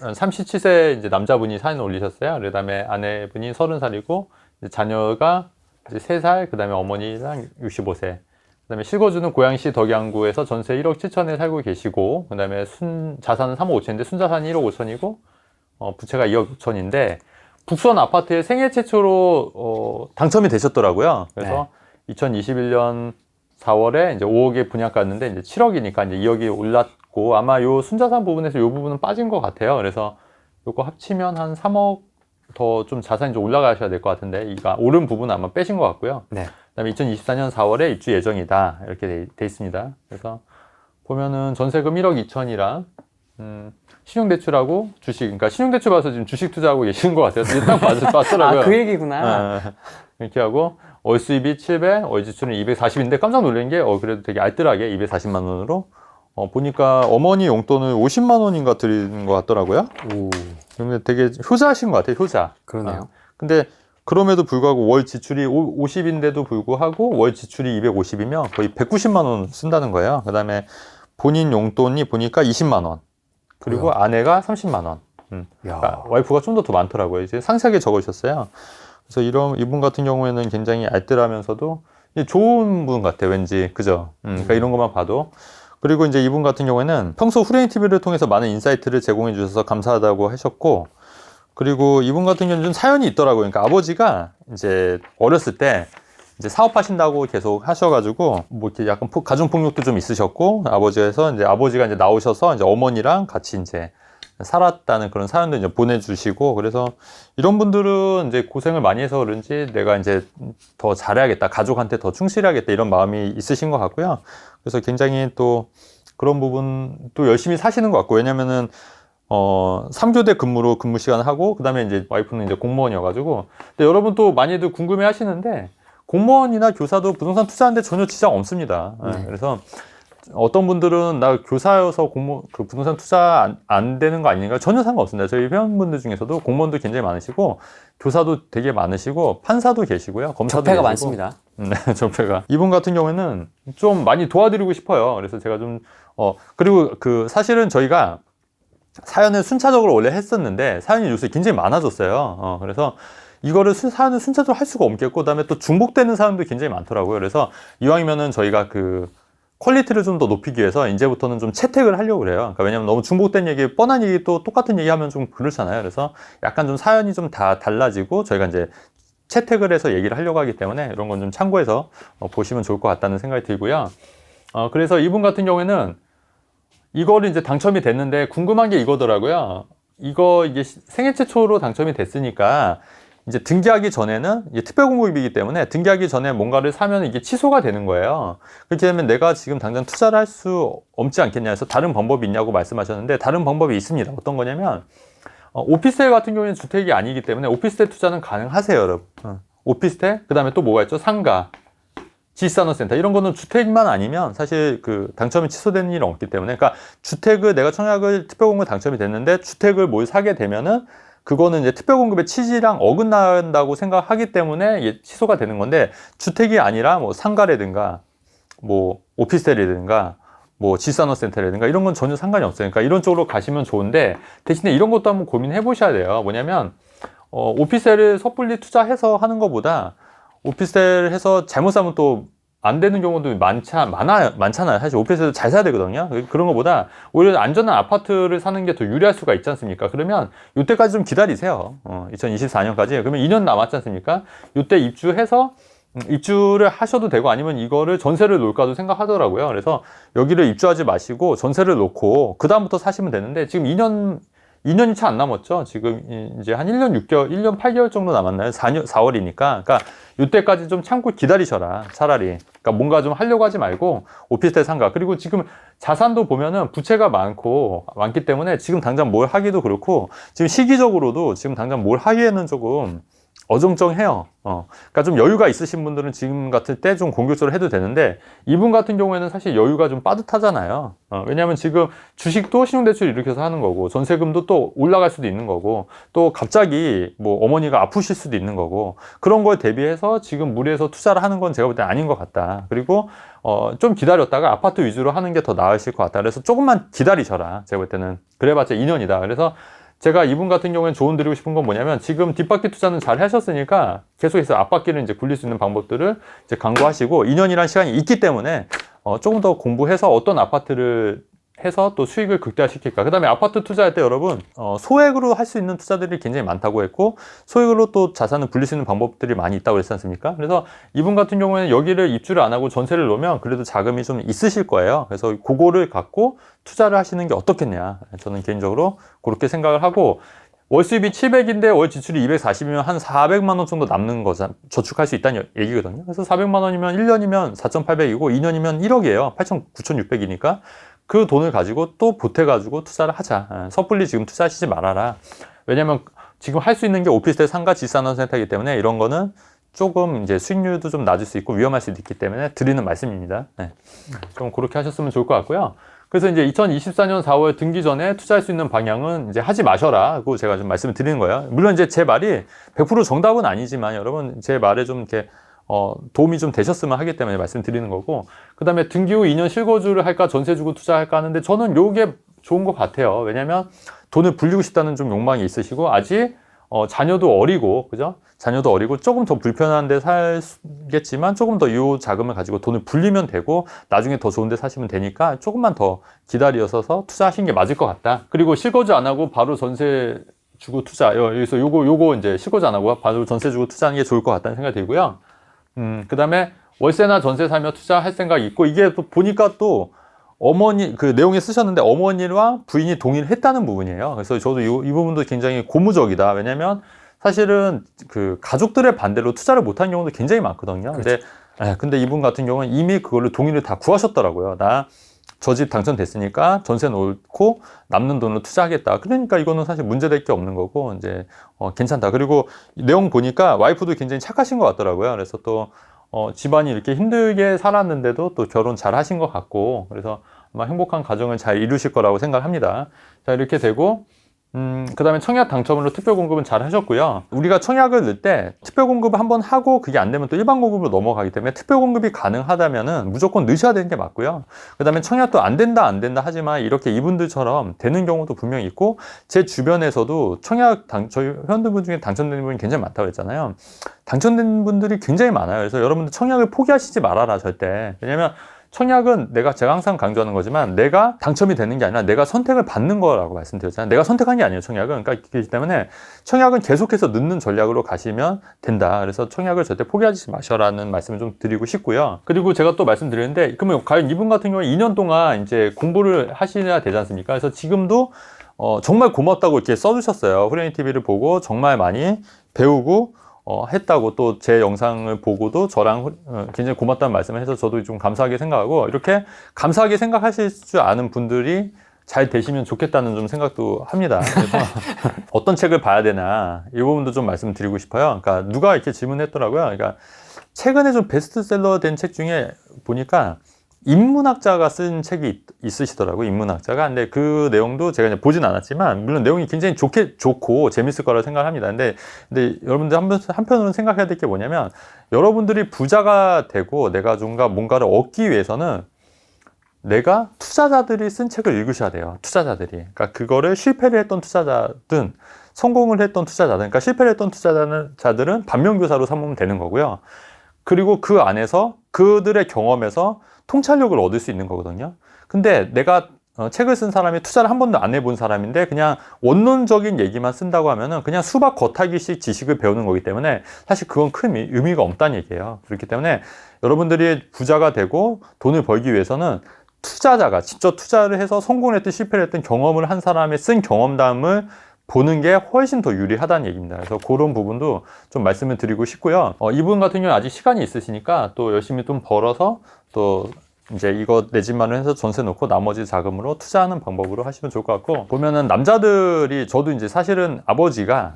37세 이제 남자분이 사진 올리셨어요. 그다음에 아내분이 30살이고 자녀가 이제 3살, 그다음에 어머니랑 65세. 그다음에 실거주는 고양시 덕양구에서 전세 1억 7천에 살고 계시고, 그다음에 자산은 3억 5천인데 순자산이 1억 5천이고 부채가 2억 6천인데 북수원 아파트에 생애 최초로 당첨이 되셨더라고요. 그래서 네. 2021년 4월에 이제 5억에 분양가였는데 이제 7억이니까 이제 2억이 올랐고, 아마 요 순자산 부분에서 요 부분은 빠진 것 같아요. 그래서 요거 합치면 한 3억 더 좀 자산이 좀 올라가셔야 될 것 같은데, 이가 오른 부분은 아마 빼신 것 같고요. 네. 그다음에 2024년 4월에 입주 예정이다 이렇게 돼 있습니다. 그래서 보면은 전세금 1억 2천이랑 신용대출하고 주식, 그러니까 신용대출 봐서 지금 주식 투자하고 계시는 것 같아요. 딱 봤더라고요. 아, 그 얘기구나. 이렇게 하고 월 수입이 700, 월 지출은 240인데 깜짝 놀란 게 그래도 되게 알뜰하게 240만 원으로 보니까 어머니 용돈을 50만 원인가 드리는 것 같더라고요. 오. 근데 되게 효자하신 것 같아요. 효자. 그러네요. 근데 그럼에도 불구하고 월 지출이 50인데도 불구하고 월 지출이 250이면 거의 190만 원 쓴다는 거예요. 그 다음에 본인 용돈이 보니까 20만 원. 그리고 아내가 30만 원. 그러니까 와이프가 좀 더 많더라고요. 이제 상세하게 적으셨어요. 그래서 이분 같은 경우에는 굉장히 알뜰하면서도 좋은 분 같아요. 왠지. 그죠? 그러니까 이런 것만 봐도. 그리고 이제 이분 같은 경우에는 평소 후레인 TV를 통해서 많은 인사이트를 제공해 주셔서 감사하다고 하셨고, 그리고 이분 같은 경우는 좀 사연이 있더라고요. 그러니까 아버지가 이제 어렸을 때 이제 사업하신다고 계속 하셔가지고 뭐 이렇게 약간 가정폭력도 좀 있으셨고, 아버지가 이제 나오셔서 이제 어머니랑 같이 이제 살았다는 그런 사연도 이제 보내주시고, 그래서 이런 분들은 이제 고생을 많이 해서 그런지 내가 이제 더 잘해야겠다, 가족한테 더 충실해야겠다 이런 마음이 있으신 것 같고요. 그래서 굉장히 또 그런 부분 또 열심히 사시는 것 같고, 왜냐면은 3교대 근무 시간을 하고, 그 다음에 이제 와이프는 이제 공무원이어가지고. 근데 여러분 또 많이들 궁금해 하시는데, 공무원이나 교사도 부동산 투자하는데 전혀 지장 없습니다. 그래서 어떤 분들은 나 교사여서 부동산 투자 안 되는 거 아닌가? 전혀 상관없습니다. 저희 회원분들 중에서도 공무원도 굉장히 많으시고, 교사도 되게 많으시고, 판사도 계시고요. 검사도 적폐가 계시고. 많습니다. 네, 적폐가. 이분 같은 경우에는 좀 많이 도와드리고 싶어요. 그래서 제가 좀, 그리고 사실은 저희가 사연을 순차적으로 원래 했었는데 사연이 요새 굉장히 많아졌어요. 그래서 이거를 사연을 순차적으로 할 수가 없겠고, 그다음에 또 중복되는 사연도 굉장히 많더라고요. 그래서 이왕이면은 저희가 퀄리티를 좀 더 높이기 위해서 이제부터는 좀 채택을 하려고 그래요. 그러니까 왜냐면 너무 중복된 얘기, 뻔한 얘기 또 똑같은 얘기 하면 좀 그렇잖아요. 그래서 약간 좀 사연이 좀 다 달라지고 저희가 이제 채택을 해서 얘기를 하려고 하기 때문에 이런 건 좀 참고해서 보시면 좋을 것 같다는 생각이 들고요. 그래서 이분 같은 경우에는 이거를 이제 당첨이 됐는데 궁금한 게 이거더라고요. 이게 생애 최초로 당첨이 됐으니까 이제 등기하기 전에는 이게 특별공급이기 때문에 등기하기 전에 뭔가를 사면 이게 취소가 되는 거예요. 그렇게 되면 내가 지금 당장 투자를 할 수 없지 않겠냐 해서 다른 방법이 있냐고 말씀하셨는데, 다른 방법이 있습니다. 어떤 거냐면 오피스텔 같은 경우에는 주택이 아니기 때문에 오피스텔 투자는 가능하세요, 여러분. 오피스텔, 그 다음에 또 뭐가 있죠? 상가, 지산업센터, 이런 거는 주택만 아니면 사실 당첨이 취소되는 일은 없기 때문에, 그러니까 내가 청약을 특별공급 당첨이 됐는데 주택을 뭘 사게 되면은 그거는 이제 특별공급의 취지랑 어긋난다고 생각하기 때문에 취소가 되는 건데, 주택이 아니라 뭐 상가라든가 뭐 오피스텔이라든가 뭐 지산업센터라든가 이런 건 전혀 상관이 없어요. 그러니까 이런 쪽으로 가시면 좋은데, 대신에 이런 것도 한번 고민해 보셔야 돼요. 뭐냐면 오피스텔을 섣불리 투자해서 하는 것보다 오피스텔 해서 잘못 사면 또 안 되는 경우도 많잖아요. 사실 오피스텔 잘 사야 되거든요. 그런 것보다 오히려 안전한 아파트를 사는 게 더 유리할 수가 있지 않습니까? 그러면 이때까지 좀 기다리세요. 2024년까지. 그러면 2년 남았지 않습니까? 이때 입주를 하셔도 되고, 아니면 이거를 전세를 놓을까도 생각하더라고요. 그래서 여기를 입주하지 마시고 전세를 놓고 그 다음부터 사시면 되는데, 지금 2년이 채 안 남았죠. 지금 이제 한 1년 6개월, 1년 8개월 정도 남았나요? 4월이니까. 그러니까 이때까지 좀 참고 기다리셔라, 차라리. 그러니까 뭔가 좀 하려고 하지 말고 오피스텔 상가. 그리고 지금 자산도 보면은 부채가 많기 때문에 지금 당장 뭘 하기도 그렇고, 지금 시기적으로도 지금 당장 뭘 하기에는 조금 어정쩡해요. 그러니까 좀 여유가 있으신 분들은 지금 같을 때 좀 공격적으로 해도 되는데, 이분 같은 경우에는 사실 여유가 좀 빠듯하잖아요. 왜냐하면 지금 주식도 신용대출 일으켜서 하는 거고, 전세금도 또 올라갈 수도 있는 거고, 또 갑자기 뭐 어머니가 아프실 수도 있는 거고, 그런 거에 대비해서 지금 무리해서 투자를 하는 건 제가 볼 때 아닌 것 같다. 그리고 좀 기다렸다가 아파트 위주로 하는 게 더 나으실 것 같다. 그래서 조금만 기다리셔라. 제가 볼 때는 그래봤자 2년이다. 그래서 제가 이분 같은 경우에는 조언 드리고 싶은 건 뭐냐면 지금 뒷바퀴 투자는 잘 하셨으니까 계속해서 앞바퀴를 이제 굴릴 수 있는 방법들을 이제 강구하시고 2년이라는 시간이 있기 때문에 조금 더 공부해서 어떤 아파트를 해서 또 수익을 극대화시킬까. 그 다음에 아파트 투자할 때 여러분 소액으로 할 수 있는 투자들이 굉장히 많다고 했고 소액으로 또 자산을 불릴 수 있는 방법들이 많이 있다고 그랬지 않습니까? 그래서 이분 같은 경우에는 여기를 입주를 안 하고 전세를 놓으면 그래도 자금이 좀 있으실 거예요. 그래서 그거를 갖고 투자를 하시는 게 어떻겠냐. 저는 개인적으로 그렇게 생각을 하고 월 수입이 700인데 월 지출이 240이면 한 400만 원 정도 남는 거죠. 저축할 수 있다는 얘기거든요. 그래서 400만 원이면 1년이면 4,800이고 2년이면 1억이에요. 9,600이니까 그 돈을 가지고 또 보태가지고 투자를 하자. 섣불리 지금 투자하시지 말아라. 왜냐면 지금 할 수 있는 게 오피스텔 상가 지산원 센터이기 때문에 이런 거는 조금 이제 수익률도 좀 낮을 수 있고 위험할 수도 있기 때문에 드리는 말씀입니다. 네. 좀 그렇게 하셨으면 좋을 것 같고요. 그래서 이제 2024년 4월 등기 전에 투자할 수 있는 방향은 이제 하지 마셔라고 제가 좀 말씀을 드리는 거예요. 물론 이제 제 말이 100% 정답은 아니지만 여러분 제 말에 좀 이렇게 도움이 좀 되셨으면 하기 때문에 말씀드리는 거고, 그 다음에 등기 후 2년 실거주를 할까 전세 주고 투자할까 하는데 저는 요게 좋은 것 같아요. 왜냐면 돈을 불리고 싶다는 좀 욕망이 있으시고 아직 자녀도 어리고 그죠? 자녀도 어리고 조금 더 불편한 데 살겠지만 조금 더 이 자금을 가지고 돈을 불리면 되고 나중에 더 좋은 데 사시면 되니까 조금만 더 기다리셔서 투자하시는 게 맞을 것 같다. 그리고 실거주 안 하고 바로 전세 주고 투자, 여기서 요거 이제 실거주 안 하고 바로 전세 주고 투자하는 게 좋을 것 같다는 생각이 들고요. 그 다음에 월세나 전세 살며 투자할 생각이 있고, 이게 또 보니까 또 어머니, 그 내용에 쓰셨는데 어머니와 부인이 동의를 했다는 부분이에요. 그래서 저도 이 부분도 굉장히 고무적이다. 왜냐면 사실은 그 가족들의 반대로 투자를 못한 경우도 굉장히 많거든요. 그렇죠. 근데 이분 같은 경우는 이미 그걸로 동의를 다 구하셨더라고요. 나 저 집 당첨됐으니까 전세 놓고 남는 돈으로 투자하겠다. 그러니까 이거는 사실 문제될 게 없는 거고, 이제, 괜찮다. 그리고 내용 보니까 와이프도 굉장히 착하신 것 같더라고요. 그래서 또, 집안이 이렇게 힘들게 살았는데도 또 결혼 잘 하신 것 같고, 그래서 아마 행복한 가정을 잘 이루실 거라고 생각합니다. 자, 이렇게 되고, 그 다음에 청약 당첨으로 특별 공급은 잘 하셨고요. 우리가 청약을 넣을 때 특별 공급을 한번 하고 그게 안 되면 또 일반 공급으로 넘어가기 때문에 특별 공급이 가능하다면은 무조건 넣으셔야 되는 게 맞고요. 그 다음에 청약도 안 된다 하지만 이렇게 이분들처럼 되는 경우도 분명히 있고, 제 주변에서도 저희 회원들 중에 당첨된 분이 굉장히 많다고 했잖아요. 당첨된 분들이 굉장히 많아요. 그래서 여러분들 청약을 포기하시지 말아라, 절대. 왜냐면 청약은 제가 항상 강조하는 거지만 내가 당첨이 되는 게 아니라 내가 선택을 받는 거라고 말씀드렸잖아요. 내가 선택한 게 아니에요, 청약은. 그러니까 그렇기 때문에 청약은 계속해서 넣는 전략으로 가시면 된다. 그래서 청약을 절대 포기하지 마셔라는 말씀을 좀 드리고 싶고요. 그리고 제가 또 말씀드리는데, 그러면 과연 이분 같은 경우에 2년 동안 이제 공부를 하셔야 되지 않습니까? 그래서 지금도 정말 고맙다고 이렇게 써주셨어요. 후레인 TV를 보고 정말 많이 배우고 했다고, 또 제 영상을 보고도 저랑 굉장히 고맙다는 말씀을 해서 저도 좀 감사하게 생각하고, 이렇게 감사하게 생각하실 줄 아는 분들이 잘 되시면 좋겠다는 좀 생각도 합니다. 그래서 어떤 책을 봐야 되나 이 부분도 좀 말씀드리고 싶어요. 그러니까 누가 이렇게 질문했더라고요. 그러니까 최근에 좀 베스트셀러 된 책 중에 보니까 인문학자가 쓴 책이 있으시더라고요. 인문학자가. 근데 그 내용도 제가 이제 보진 않았지만, 물론 내용이 굉장히 좋고 재밌을 거라고 생각을 합니다. 근데 여러분들 한편으로는 생각해야 될 게 뭐냐면, 여러분들이 부자가 되고 내가 뭔가를 얻기 위해서는 내가 투자자들이 쓴 책을 읽으셔야 돼요. 투자자들이. 그러니까 그거를 실패를 했던 투자자든 성공을 했던 투자자든, 그러니까 실패를 했던 투자자들은 반면교사로 삼으면 되는 거고요. 그리고 그 안에서 그들의 경험에서 통찰력을 얻을 수 있는 거거든요. 근데 내가 책을 쓴 사람이 투자를 한 번도 안 해본 사람인데 그냥 원론적인 얘기만 쓴다고 하면은 그냥 수박 겉핥기식 지식을 배우는 거기 때문에 사실 그건 큰 의미가 없다는 얘기예요. 그렇기 때문에 여러분들이 부자가 되고 돈을 벌기 위해서는 투자자가 직접 투자를 해서 성공을 했든 실패를 했든 경험을 한 사람이 쓴 경험담을 보는 게 훨씬 더 유리하다는 얘기입니다. 그래서 그런 부분도 좀 말씀을 드리고 싶고요. 이분 같은 경우는 아직 시간이 있으시니까 또 열심히 좀 벌어서 또 이제 이거 내 집만을 해서 전세 놓고 나머지 자금으로 투자하는 방법으로 하시면 좋을 것 같고, 보면은 남자들이, 저도 이제 사실은 아버지가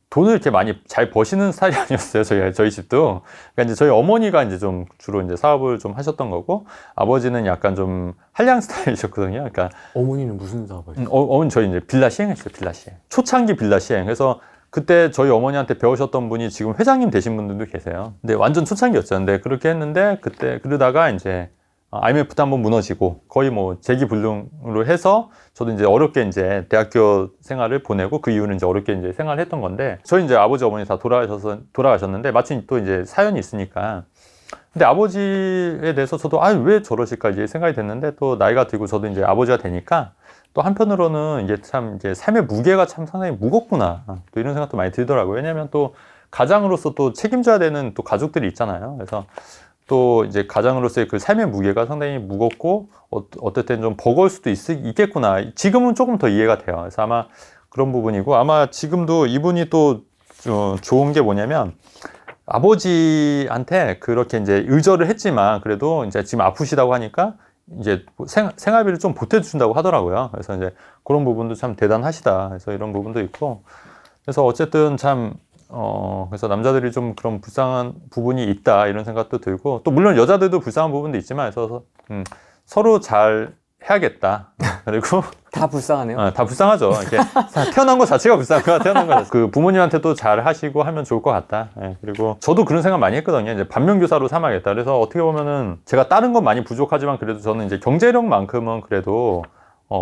돈을 이렇게 많이 잘 버시는 스타일이 아니었어요. 저희 집도. 그러니까 이제 저희 어머니가 이제 좀 주로 이제 사업을 좀 하셨던 거고, 아버지는 약간 좀 한량 스타일이셨거든요. 그러니까 어머니는 무슨 사업을? 어머니 저희 이제 빌라 시행했어요. 빌라 시행. 초창기 빌라 시행. 그래서 그때 저희 어머니한테 배우셨던 분이 지금 회장님 되신 분들도 계세요. 근데 완전 초창기였죠. 근데 그렇게 했는데 그때 그러다가 이제 IMF 때 한번 무너지고 거의 뭐 재기불능으로 해서 저도 이제 어렵게 이제 대학교 생활을 보내고 그 이후는 이제 어렵게 이제 생활을 했던 건데 저희 이제 아버지 어머니 다 돌아가셨는데 마침 또 이제 사연이 있으니까 근데 아버지에 대해서 저도 왜 저러실까 이제 생각이 됐는데 또 나이가 들고 저도 이제 아버지가 되니까 또 한편으로는 이게 참 이제 삶의 무게가 참 상당히 무겁구나 또 이런 생각도 많이 들더라고요. 왜냐하면 또 가장으로서 또 책임져야 되는 또 가족들이 있잖아요. 그래서 또 이제 가장으로서의 그 삶의 무게가 상당히 무겁고 어떨 땐 좀 버거울 수도 있겠구나. 지금은 조금 더 이해가 돼요. 그래서 아마 그런 부분이고 아마 지금도 이분이 또 좋은 게 뭐냐면 아버지한테 그렇게 이제 의절을 했지만 그래도 이제 지금 아프시다고 하니까 이제 생활비를 좀 보태준다고 하더라고요. 그래서 이제 그런 부분도 참 대단하시다. 그래서 이런 부분도 있고 그래서 어쨌든 참 그래서 남자들이 좀 그런 불쌍한 부분이 있다 이런 생각도 들고 또 물론 여자들도 불쌍한 부분도 있지만 그래서 서로 잘 해야겠다. 그리고 다 불쌍하네요. 다 불쌍하죠. 이렇게 태어난 것 자체가 불쌍한 거야. 태어난 거 그 부모님한테도 잘 하시고 하면 좋을 것 같다. 그리고 저도 그런 생각 많이 했거든요. 이제 반면교사로 삼아야겠다. 그래서 어떻게 보면은 제가 다른 건 많이 부족하지만 그래도 저는 이제 경제력만큼은 그래도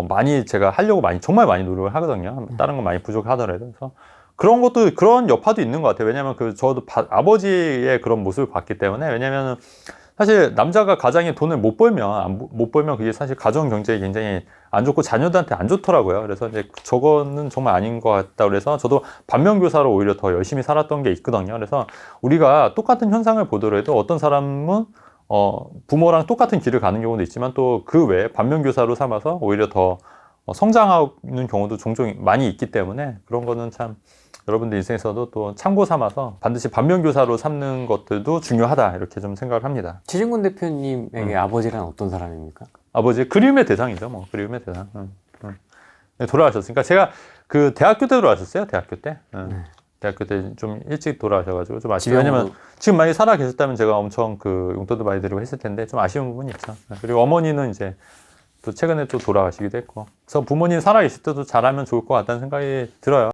많이 제가 하려고 정말 많이 노력을 하거든요. 다른 건 많이 부족하더라도. 그래서 그런 것도 그런 여파도 있는 것 같아요. 왜냐하면 저도 아버지의 그런 모습을 봤기 때문에 왜냐면은 사실 남자가 가장에 돈을 못 벌면 그게 사실 가정 경제에 굉장히 안 좋고 자녀들한테 안 좋더라고요. 그래서 이제 저거는 정말 아닌 것 같다 그래서 저도 반면교사로 오히려 더 열심히 살았던 게 있거든요. 그래서 우리가 똑같은 현상을 보더라도 어떤 사람은 부모랑 똑같은 길을 가는 경우도 있지만 또 그 외에 반면교사로 삼아서 오히려 더 성장하는 경우도 종종 많이 있기 때문에 그런 거는 참 여러분들 인생에서도 또 참고 삼아서 반드시 반면교사로 삼는 것들도 중요하다 이렇게 좀 생각을 합니다. 최진권 대표님에게 아버지란 어떤 사람입니까? 아버지 그리움의 대상이죠. 뭐 그리움의 대상. 네, 돌아가셨으니까 제가 그 대학교 때 돌아가셨어요. 대학교 때. 대학교 때 좀 일찍 돌아가셔가지고 좀 아쉬워요. 왜냐면 지금 많이 살아 계셨다면 제가 엄청 그 용돈도 많이 드리고 했을 텐데 좀 아쉬운 부분이 있죠. 그리고 어머니는 이제 또 최근에 또 돌아가시기도 했고 그래서 부모님 살아 계실 때도 잘하면 좋을 것 같다는 생각이 들어요.